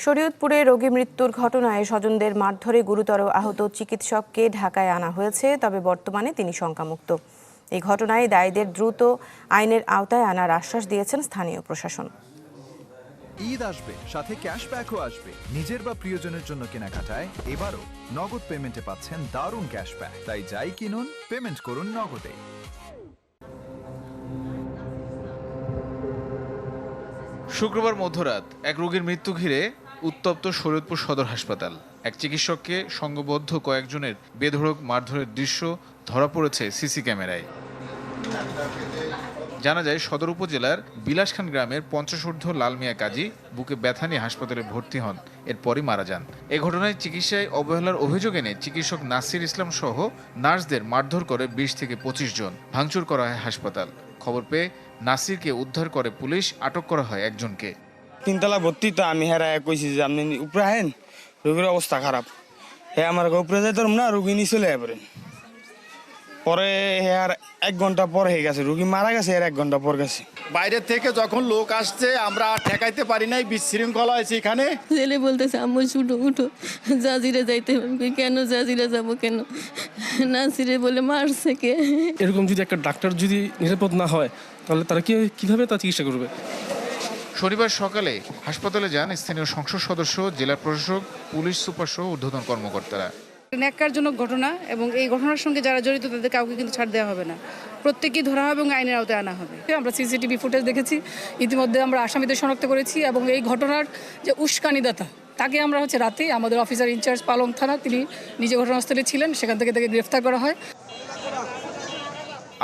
শরীয়তপুরে রোগী মৃত্যুর ঘটনায় স্বজনদের মারধরে গুরুতর আহত চিকিৎসককে ঢাকায় আনা হয়েছে, তবে বর্তমানে তিনি শঙ্কামুক্ত। এই ঘটনায় দায়ীদের দ্রুত আইনের আওতায় আনার আশ্বাস দিয়েছেন স্থানীয় প্রশাসন। ঈদ আসবে, সাথে ক্যাশব্যাকও আসবে। নিজের বা প্রিয়জনের জন্য কেনাকাটায় এবারও নগদ পেমেন্টে পাচ্ছেন দারুণ ক্যাশব্যাক। তাই যাই কিনুন, পেমেন্ট করুন নগদে। শুক্রবার মধ্যরাত এক রোগীর মৃত্যু ঘিরে উত্তপ্ত শরীয়তপুর সদর হাসপাতাল। এক চিকিৎসককে সংঘবদ্ধ কয়েকজনের বেধড়ক মারধরের দৃশ্য ধরা পড়েছে সিসি ক্যামেরায়। জানা যায়, সদর উপজেলার বিলাসখান গ্রামের 50 লাল মিয়া কাজী বুকে ব্যথা নিয়ে হাসপাতালে ভর্তি হন, এরপরই মারা যান। এ ঘটনায় চিকিৎসায় অবহেলার অভিযোগ এনে চিকিৎসক নাসির ইসলাম সহ নার্সদের মারধর করে 20 থেকে 25 জন। ভাঙচুর করা হয় হাসপাতাল। খবর পেয়ে নাসিরকে উদ্ধার করে পুলিশ, আটক করা হয় একজনকে। 3 তলা ভর্তি, তো আমি হেরায় কইছি যে আপনি উপরে আহেন, রোগীর অবস্থা খারাপ। হ্যাঁ, আমার উপরে যাইতাম না, রোগী নিয়ে চলে যাবেন। পরে আর 1 ঘন্টা পর হয়ে গেছে, রোগী মারা গেছে, আর 1 ঘন্টা পর গেছে। বাইরে থেকে যখন লোক আসছে আমরা ঠেকাইতে পারি নাই, বিশৃঙ্খলা হয়েছে এখানে। ছেলে বলতেছে আম্মু উঠো জাজিরে যাইতে হবে। কেন জাজিরে যাবো কেন? নাসিরে বলে মারছে কে। এরকম যদি একটা ডাক্তার যদি নিরাপদ না হয়, তাহলে তারা কিভাবে তার চিকিৎসা করবে? শনিবার সকালে হাসপাতালে যান স্থানীয় সংসদ সদস্য, জেলা প্রশাসক, পুলিশ সুপার সহ ঊর্ধ্বতন কর্মকর্তারা। ন্যাক্কারজনক ঘটনা, এবং এই ঘটনার সঙ্গে যারা জড়িত তাদের কাউকে কিন্তু ছাড় দেওয়া হবে না। প্রত্যেককেই ধরা হবে এবং আইনের আওতায় আনা হবে। আমরা সিসিটিভি ফুটেজ দেখেছি, ইতিমধ্যে আমরা আসামিদের শনাক্ত করেছি, এবং এই ঘটনার যে উস্কানিদাতা তাকে আমরা রাতে আমাদের অফিসার ইনচার্জ পালং থানা, তিনি নিজে ঘটনাস্থলে ছিলেন, সেখান থেকে তাকে গ্রেফতার করা হয়।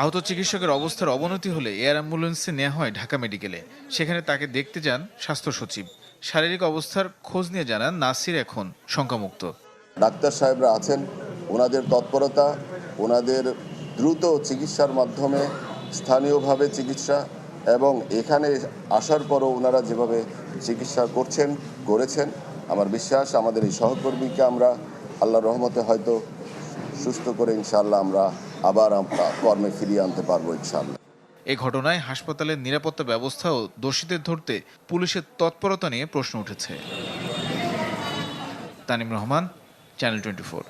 আহত চিকিৎসকের অবস্থার অবনতি হলে এয়ার অ্যাম্বুলেন্সে নেওয়া হয় ঢাকা মেডিকেলে। সেখানে তাকে দেখতে যান স্বাস্থ্য সচিব। শারীরিক অবস্থার খোঁজ নিয়ে জানান, নাসির এখন শঙ্কামুক্ত। ডাক্তার সাহেবরা আছেন, ওনাদের তৎপরতা, ওনাদের দ্রুত চিকিৎসার মাধ্যমে স্থানীয়ভাবে চিকিৎসা, এবং এখানে আসার পরও ওনারা যেভাবে চিকিৎসা করেছেন, আমার বিশ্বাস আমাদের এই সহকর্মীকে আমরা আল্লাহর রহমতে হয়তো সুস্থ করে ইনশাআল্লাহ আমরা আবার কর্মে ফিরিয়ে আনতে পারবো ইনশাআল্লাহ। এই ঘটনায় হাসপাতালের নিরাপত্তা ব্যবস্থা ও দোষীদের ধরতে পুলিশের তৎপরতা নিয়ে প্রশ্ন উঠেছে। তানিম রহমান, চ্যানেল 24।